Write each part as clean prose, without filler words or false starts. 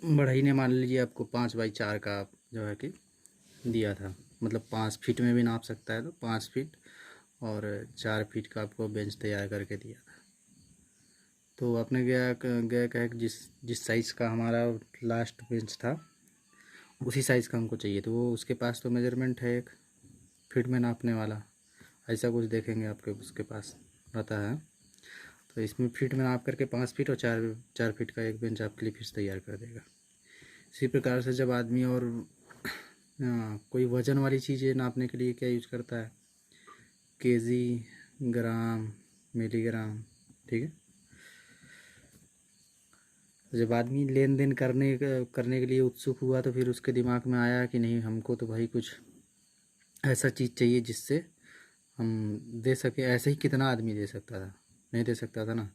बढ़ई ने मान लीजिए आपको 5x4 का जो है कि दिया था, मतलब 5 फीट में भी नाप सकता है तो 5 फीट, और 4 फीट का आपको बेंच तैयार करके दिया था। तो आपने गया कहा कि जिस जिस साइज़ का हमारा लास्ट बेंच था उसी साइज़ का हमको चाहिए, तो वो उसके पास तो मेजरमेंट है एक फीट में नापने वाला, ऐसा कुछ देखेंगे आपके उसके पास रहता है। तो इसमें फीट में नाप करके 5 फीट और 4 4 फीट का एक बेंच आपके लिए फिर तैयार कर देगा। इसी प्रकार से जब आदमी और कोई वज़न वाली चीज़ें नापने के लिए क्या यूज करता है, केजी, ग्राम, मिलीग्राम, ठीक है। जब आदमी लेन देन करने के लिए उत्सुक हुआ तो फिर उसके दिमाग में आया कि नहीं, हमको तो भाई कुछ ऐसा चीज़ चाहिए जिससे हम दे सके। ऐसे ही कितना आदमी दे सकता था, नहीं दे सकता था ना।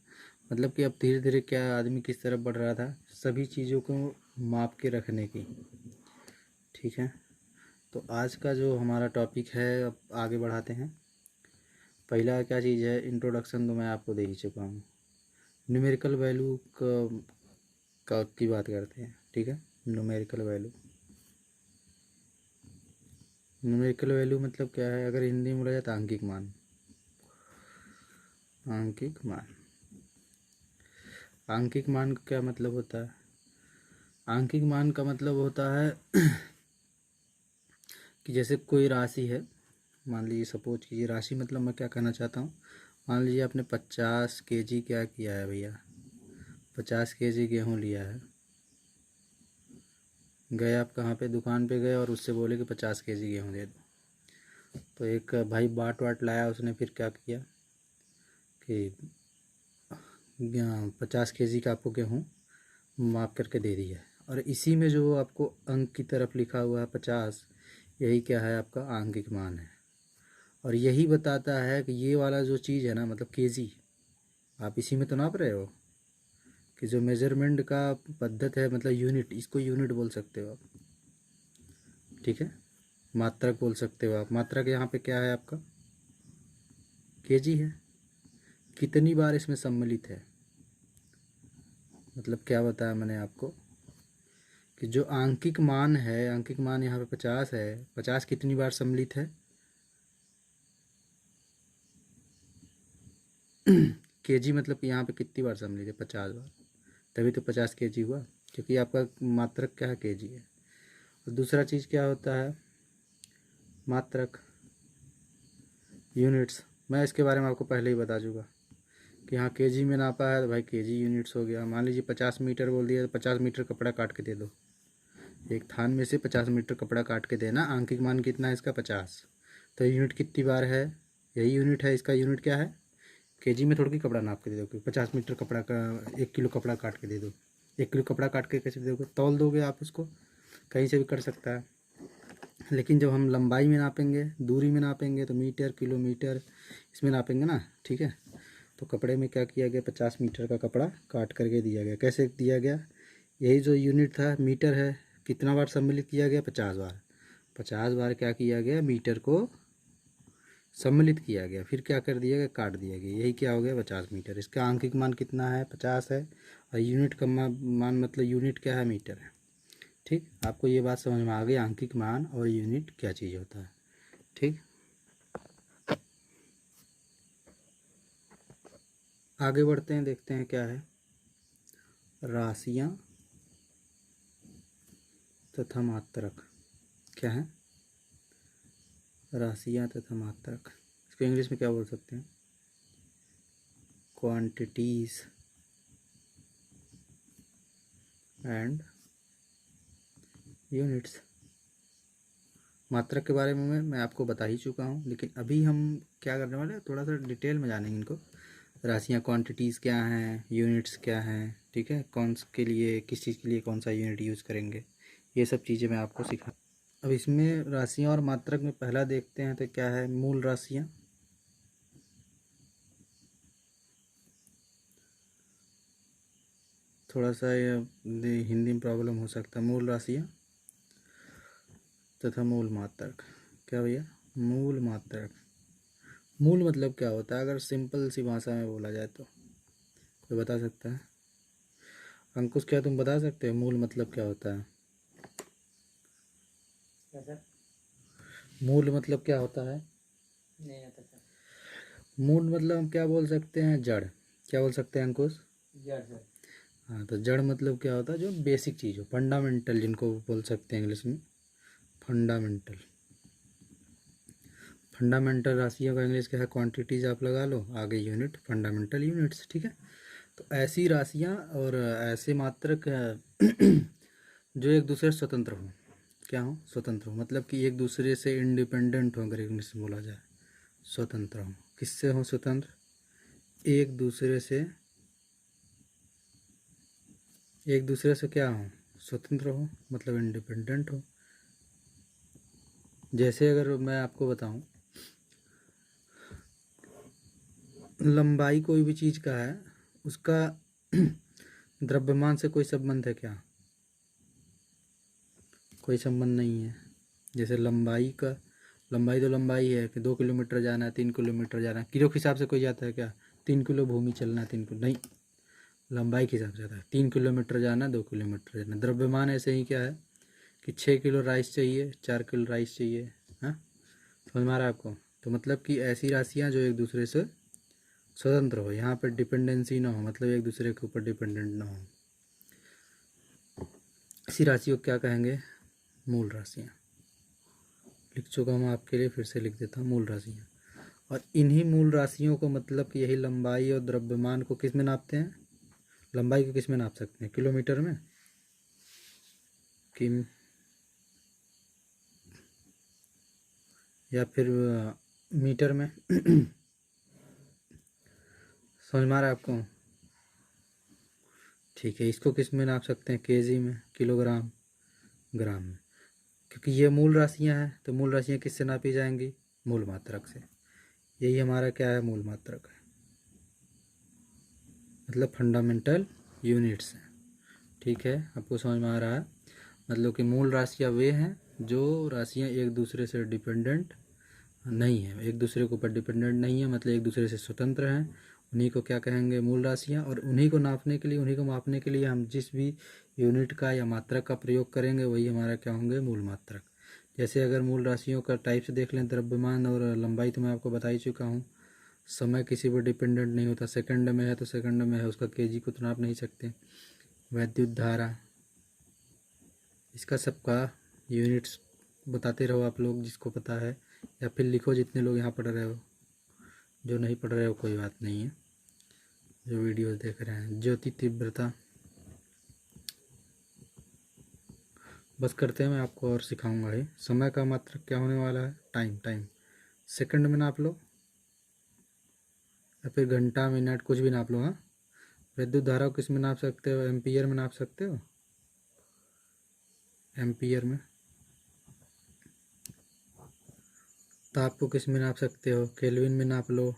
मतलब कि अब धीरे धीरे क्या आदमी किस तरफ बढ़ रहा था, सभी चीज़ों को माप के रखने की, ठीक है। तो आज का जो हमारा टॉपिक है, अब आगे बढ़ाते हैं। पहला क्या चीज़ है, इंट्रोडक्शन तो मैं आपको दे ही चुका हूँ। न्यूमेरिकल वैल्यू की बात करते हैं, ठीक है। न्यूमेरिकल वैल्यू, न्यूमेरिकल वैल्यू मतलब क्या है, अगर हिंदी में बोला जाए तो आंकिक मान। आंकिक मान, आंकिक मान का क्या मतलब होता है? आंकिक मान का मतलब होता है कि जैसे कोई राशि है, मान लीजिए सपोज कीजिए, राशि मतलब मैं क्या कहना चाहता हूँ, मान लीजिए आपने 50 kg क्या किया है भैया, 50 kg गेहूँ लिया है। गए आप कहाँ पे, दुकान पे गए और उससे बोले कि 50 kg गेहूँ दे दो। तो एक भाई बाट वाट लाया, उसने फिर क्या किया कि 50 kg का आपको गेहूँ माप करके दे दिया है। और इसी में जो आपको अंक की तरफ लिखा हुआ है 50, यही क्या है, आपका आंकिक मान है। और यही बताता है कि ये वाला जो चीज़ है ना, मतलब केजी, आप इसी में तो नाप रहे हो कि जो मेजरमेंट का पद्धत है, मतलब यूनिट, इसको यूनिट बोल सकते हो आप, ठीक है। मात्रक बोल सकते हो आप। मात्रक यहाँ पे क्या है आपका, केजी है। कितनी बार इसमें सम्मिलित है, मतलब क्या बताया मैंने आपको कि जो आंकिक मान है, आंकिक मान यहाँ पे 50 है, 50 कितनी बार सम्मिलित है केजी मतलब कि यहाँ पे कितनी बार सम्मिलित है, 50 बार, तभी तो 50 kg हुआ, क्योंकि आपका मात्रक क्या है, केजी है। और दूसरा चीज़ क्या होता है, मात्रक, यूनिट्स। मैं इसके बारे में आपको पहले ही बता चुका कि हाँ केजी में नापा है तो भाई केजी यूनिट्स हो गया। मान लीजिए 50 मीटर बोल दिया तो 50 मीटर कपड़ा काट के दे दो, एक थान में से 50 मीटर कपड़ा काट के देना। आंकिक मान कितना है इसका, 50। तो यूनिट कितनी बार है, यही यूनिट है इसका। यूनिट क्या है, केजी में थोड़ी कपड़ा नाप के दे दो, 50 मीटर कपड़ा का 1 किलो कपड़ा काट के दे दो। 1 किलो कपड़ा काट के कैसे दोगे, तौल दोगे आप उसको, कहीं से भी कर सकता है। लेकिन जब हम लंबाई में नापेंगे, दूरी में नापेंगे, तो मीटर, किलोमीटर इसमें नापेंगे ना, ठीक है। तो कपड़े में क्या किया गया, 50 मीटर का कपड़ा काट करके दिया गया। कैसे दिया गया, यही जो यूनिट था मीटर है, कितना बार सम्मिलित किया गया, 50 बार। 50 बार क्या किया गया, मीटर को सम्मिलित किया गया, फिर क्या कर दिया गया, काट दिया गया। यही क्या हो गया, 50 मीटर। इसका आंकिक मान कितना है, 50 है। और यूनिट का मान मतलब यूनिट क्या है, मीटर है। ठीक, आपको ये बात समझ में आ गई, आंकिक मान और यूनिट क्या चीज़ होता है, ठीक। आगे बढ़ते हैं, देखते हैं क्या है, राशियाँ तथा मात्रक। क्या है, राशियाँ तथा मात्रक। इसको इंग्लिश में क्या बोल सकते हैं, क्वांटिटीज एंड यूनिट्स। मात्रक के बारे में मैं आपको बता ही चुका हूँ, लेकिन अभी हम क्या करने वाले हैं, थोड़ा सा डिटेल में जानेंगे इनको। राशियाँ, क्वांटिटीज़ क्या हैं, यूनिट्स क्या हैं, ठीक है, कौन के लिए, किस चीज़ के लिए कौन सा यूनिट यूज़ करेंगे, ये सब चीज़ें मैं आपको सिखा। अब इसमें राशियाँ और मात्रक में पहला देखते हैं तो क्या है, मूल राशियाँ। थोड़ा सा ये हिंदी में प्रॉब्लम हो सकता है। मूल राशियाँ तथा मूल मात्रक। क्या भैया, मूल मात्रक। मूल मतलब क्या होता है, अगर सिंपल सी भाषा में बोला जाए तो कोई बता सकता है? अंकुश क्या तुम बता सकते हो मूल मतलब क्या होता है? क्या सर? मूल मतलब क्या होता है? नहीं आता सर। मूल मतलब हम क्या बोल सकते हैं? जड़। क्या बोल सकते हैं अंकुश? जड़ सर। हाँ, तो जड़ मतलब क्या होता है? जो बेसिक चीज़ हो, फंडामेंटल जिनको बोल सकते हैं इंग्लिश में, फंडामेंटल। फंडामेंटल राशियों का इंग्लिश क्या है? क्वांटिटीज आप लगा लो, आगे यूनिट, फंडामेंटल यूनिट्स, ठीक है। तो ऐसी राशियाँ और ऐसे मात्रक जो एक दूसरे से स्वतंत्र हों। क्या हो? स्वतंत्र हो, मतलब कि एक दूसरे से इंडिपेंडेंट हो, अगर इंग्लिश में बोला जाए। स्वतंत्र हो, किससे हो स्वतंत्र? एक दूसरे से, एक दूसरे से क्या हो? स्वतंत्र हो, मतलब इंडिपेंडेंट हो। जैसे अगर मैं आपको बताऊं, लंबाई कोई भी चीज़ का है, उसका द्रव्यमान से कोई संबंध है क्या? कोई संबंध नहीं है। जैसे लंबाई का, लंबाई तो लंबाई है कि 2 किलोमीटर जाना है, 3 किलोमीटर जाना है, किलो के हिसाब से कोई जाता है क्या? 3 किलो भूमि चलना है, 3 किलो नहीं, लंबाई के हिसाब से जाता है। 3 किलोमीटर जाना, 2 किलोमीटर जाना। द्रव्यमान ऐसे ही क्या है कि 6 किलो राइस चाहिए, 4 किलो राइस चाहिए। हाँ, समझ में आ रहा है आपको? तो मतलब कि ऐसी राशियाँ जो एक दूसरे से स्वतंत्र हो, यहाँ पर डिपेंडेंसी ना हो, मतलब एक दूसरे के ऊपर डिपेंडेंट ना हो, इसी राशि को क्या कहेंगे? मूल राशियाँ। लिख चुका मैं आपके लिए, फिर से लिख देता हूँ, मूल राशियाँ। और इन्हीं मूल राशियों को, मतलब कि यही लंबाई और द्रव्यमान को किस में नापते हैं? लंबाई को किस में नाप सकते हैं? किलोमीटर में कि, या फिर मीटर में? समझ में आ रहा है आपको? ठीक है, इसको किस में नाप सकते हैं? केजी में, किलोग्राम, ग्राम में। क्योंकि ये मूल राशियाँ हैं, तो मूल राशियाँ किससे नापी जाएंगी? मूल मात्रक से। यही हमारा क्या है? मूल मात्रक है, मतलब फंडामेंटल यूनिट्स हैं। ठीक है, आपको समझ में आ रहा है? मतलब कि मूल राशियाँ वे हैं जो राशियाँ एक दूसरे से डिपेंडेंट नहीं है, एक दूसरे के ऊपर डिपेंडेंट नहीं है, मतलब एक दूसरे से स्वतंत्र हैं। उन्हीं को क्या कहेंगे? मूल राशियाँ। और उन्हीं को नापने के लिए, उन्हीं को मापने के लिए हम जिस भी यूनिट का या मात्रक का प्रयोग करेंगे, वही हमारा क्या होंगे? मूल मात्रक। जैसे अगर मूल राशियों का टाइप से देख लें, द्रव्यमान और लंबाई तो मैं आपको बता ही चुका हूँ। समय किसी पर डिपेंडेंट नहीं होता, सेकंड में है तो सेकंड में है, उसका केजी को तो नाप नहीं सकते। वैद्युत धारा, इसका सबका यूनिट्स बताते रहो आप लोग, जिसको पता है, या फिर लिखो जितने लोग यहाँ पढ़ रहे हो। जो नहीं पढ़ रहे हो कोई बात नहीं है, जो वीडियोस देख रहे हैं। ज्योति तीव्रता, बस करते हैं, मैं आपको और सिखाऊंगा ही। समय का मात्रक क्या होने वाला है? टाइम। टाइम सेकंड में नाप लो, या फिर घंटा, मिनट, कुछ भी नाप लो। हाँ, विद्युत धारा को किस में नाप सकते हो? एम्पियर में नाप सकते हो, एम्पियर में। ताप को किस में नाप सकते हो? केल्विन में नाप लो,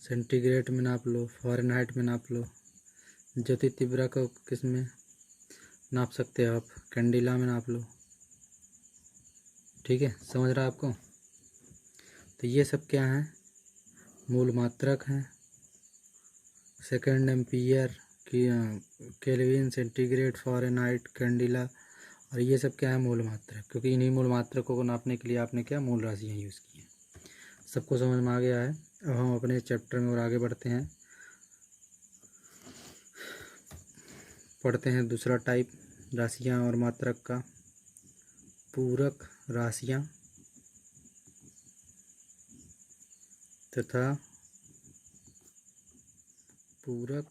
सेंटीग्रेड में नाप लो, फ़ारेनहाइट में नाप लो। ज्योति तीव्रता को किस में नाप सकते हो आप? कैंडिला में नाप लो। ठीक है, समझ रहा है आपको? तो ये सब क्या है? मूल मात्रक हैं। सेकंड, एम्पियर की, केल्विन, सेंटीग्रेड, फ़ारेनहाइट, कैंडिला, और ये सब क्या है? मूल मात्रक। क्योंकि इन्हीं मूल मात्रकों को नापने के लिए आपने क्या? मूल राशियाँ यूज़ की हैं। सबको समझ में आ गया है? अब हम अपने चैप्टर में और आगे बढ़ते हैं, पढ़ते हैं दूसरा टाइप राशियाँ और मात्रक का, पूरक राशियाँ तथा पूरक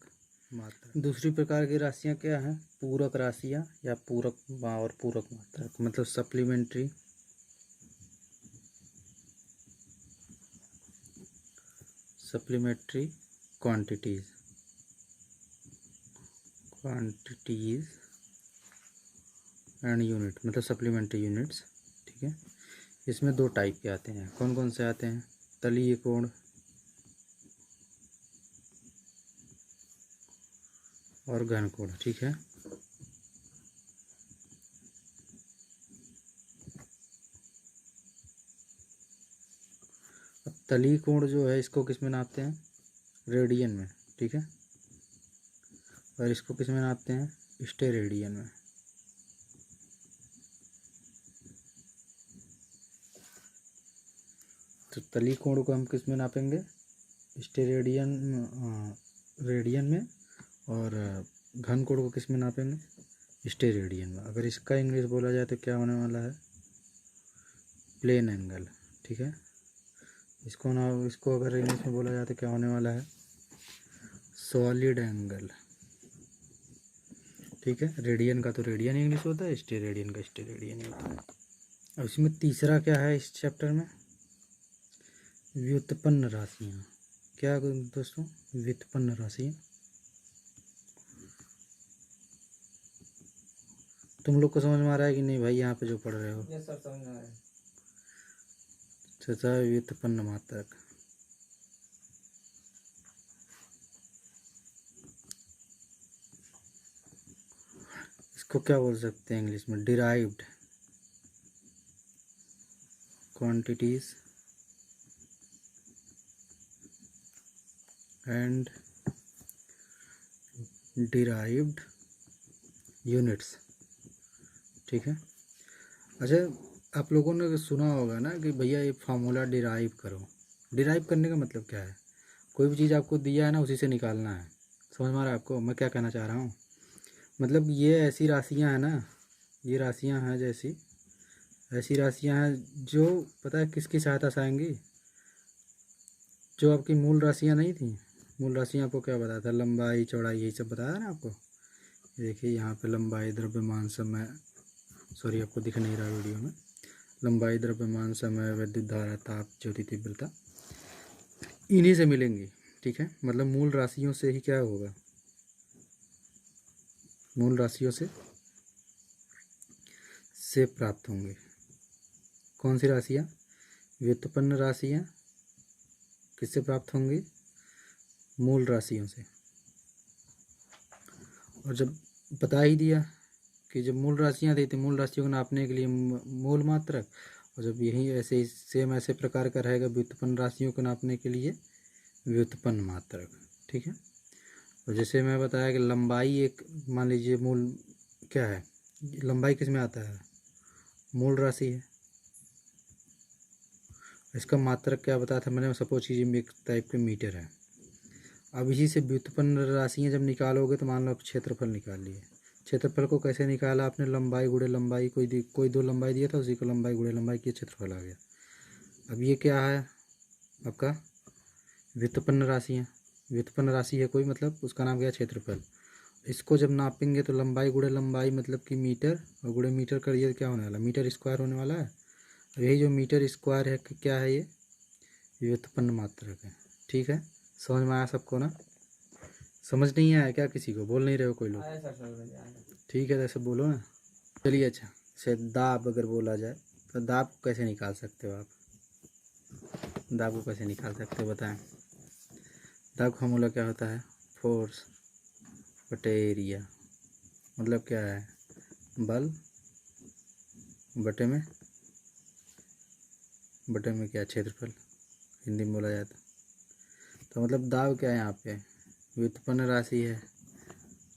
मात्रक। दूसरी प्रकार की राशियाँ क्या हैं? पूरक राशियाँ या पूरक और पूरक मात्रक, मतलब supplementary, supplementary quantities, quantities and unit, मतलब सप्लीमेंट्री यूनिट्स। ठीक है, इसमें दो टाइप के आते हैं। कौन कौन से आते हैं? तलीय कोण और घन कोण। ठीक है, अब तलीय कोण जो है, इसको किस में नापते हैं? रेडियन में। ठीक है, और इसको किस में नापते हैं, स्टेरेडियन में। तो तली कोण को हम किस में नापेंगे, स्टेरेडियन रेडियन में, और घन कोण को किस में नापेंगे, स्टेरेडियन में। अगर इसका इंग्लिश बोला जाए तो क्या होने वाला है, प्लेन एंगल। ठीक है, इसको अगर इंग्लिश में बोला जाए तो क्या होने वाला है, सॉलिड एंगल। ठीक है, रेडियन का तो रेडियन इंग्लिश होता है, स्टेरेडियन का स्टेरेडियन ही होता है। अब इसमें तीसरा क्या है इस चैप्टर में, व्युत्पन्न राशियाँ। क्या दोस्तों, व्युत्पन्न राशियाँ। तुम लोग को समझ में आ रहा है कि नहीं भाई, यहाँ पे जो पढ़ रहे हो। यस सर, समझ में आ रहा है। तथा व्युत्पन्न मात्रक। इसको क्या बोल सकते हैं इंग्लिश में, derived quantities and derived units. ठीक है, अच्छा आप लोगों ने सुना होगा ना कि भैया ये फार्मूला डिराइव करो। डिराइव करने का मतलब क्या है, कोई भी चीज़ आपको दिया है ना, उसी से निकालना है। समझ में आ रहा है आपको मैं क्या कहना चाह रहा हूँ, मतलब ये ऐसी राशियाँ हैं ना, ये राशियाँ हैं जैसी ऐसी राशियाँ हैं जो पता है किसकी सहायता से आएंगी, जो आपकी मूल राशियाँ नहीं थी। मूल राशियाँ आपको क्या बताया था, लंबाई चौड़ाई यही सब बताया ना आपको। देखिए यहाँ पे लंबाई, द्रव्यमान, समय, सॉरी आपको दिख नहीं रहा वीडियो में, लंबाई, द्रव्यमान, समय, विद्युत धारा, ताप, ज्योति तीव्रता, इन्हीं से मिलेंगी। ठीक है, मतलब मूल राशियों से ही क्या होगा, मूल राशियों से प्राप्त होंगे। कौन सी राशियाँ, व्युत्पन्न राशियाँ किससे प्राप्त होंगी, मूल राशियों से। और जब बता ही दिया कि जब मूल राशियाँ थी तो मूल राशियों को नापने के लिए मूल मात्रक, और जब यही ऐसे सेम ऐसे प्रकार का रहेगा व्युत्पन्न राशियों को नापने के लिए व्युत्पन्न मात्रक। ठीक है, और जैसे मैं बताया कि लंबाई एक, मान लीजिए मूल क्या है, लंबाई किस में आता है, मूल राशि है। इसका मात्रक क्या बताया था मैंने, सपोज कीजिए एक टाइप के मीटर है। अब इसी से व्युत्पन्न राशियाँ जब निकालोगे तो मान लो आप क्षेत्रफल निकाल लिए। क्षेत्रफल को कैसे निकाला आपने, लंबाई गुणे लंबाई, कोई दो लंबाई दिया था, उसी को लंबाई गुणे लंबाई की क्षेत्रफल आ गया। अब ये क्या है आपका, व्युत्पन्न राशियाँ। व्युत्पन्न राशि है कोई, मतलब उसका नाम क्या है, क्षेत्रफल। इसको जब नापेंगे तो लंबाई गुणे लंबाई मतलब कि मीटर, और गुणे मीटर का ये क्या होने वाला, मीटर स्क्वायर होने वाला है। और यही जो मीटर स्क्वायर है क्या है, ये व्युत्पन्न मात्रक है। ठीक है, समझ में आया सबको ना, समझ नहीं आया क्या, किसी को बोल नहीं रहे हो कोई लोग, आया सर, समझ में आया। ठीक है, ऐसे बोलो ना। चलिए अच्छा, जैसे दाब अगर बोला जाए तो दाब को कैसे निकाल सकते हो आप, दाब को कैसे निकाल सकते हो बताएं। दाब का फॉर्मूला क्या होता है, फोर्स बटे एरिया, मतलब क्या है, बल बटे में क्या, क्षेत्रफल, हिंदी में बोला जाए तो मतलब दाब क्या है यहाँ पे, व्युत्पन्न राशि है,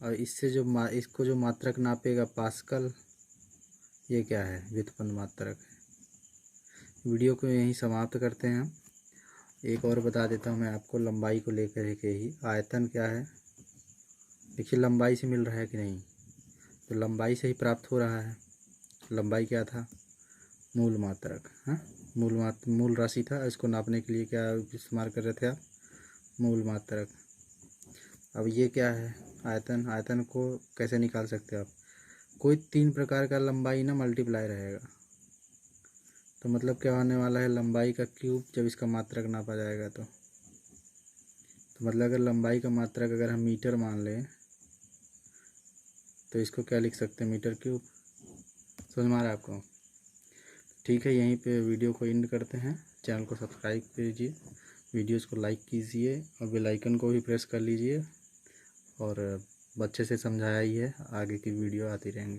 और इससे जो इसको जो मात्रक नापेगा पास्कल, ये क्या है, व्युत्पन्न मात्रक है। वीडियो को यहीं समाप्त करते हैं हम। एक और बता देता हूँ मैं आपको, लंबाई को लेकर के ही, आयतन क्या है, देखिए लंबाई से मिल रहा है कि नहीं, तो लंबाई से ही प्राप्त हो रहा है। लंबाई क्या था, मूल मात्रक, हाँ मूल राशि था, इसको नापने के लिए क्या इस्तेमाल कर रहे थे आप, मूल मात्रक। अब ये क्या है, आयतन। आयतन को कैसे निकाल सकते हो आप, कोई तीन प्रकार का लंबाई ना मल्टीप्लाई रहेगा, तो मतलब क्या होने वाला है, लंबाई का क्यूब जब इसका मात्रक नापा जाएगा तो मतलब अगर लंबाई का मात्रक अगर हम मीटर मान लें तो इसको क्या लिख सकते हैं, मीटर क्यूब। समझ में आ रहा है आपको, ठीक है, यहीं पे वीडियो को एंड करते हैं। चैनल को सब्सक्राइब कीजिए, वीडियोस को लाइक कीजिए, और बेल आइकन को भी प्रेस कर लीजिए, और अच्छे से समझाया ही है, आगे की वीडियो आती रहेंगी।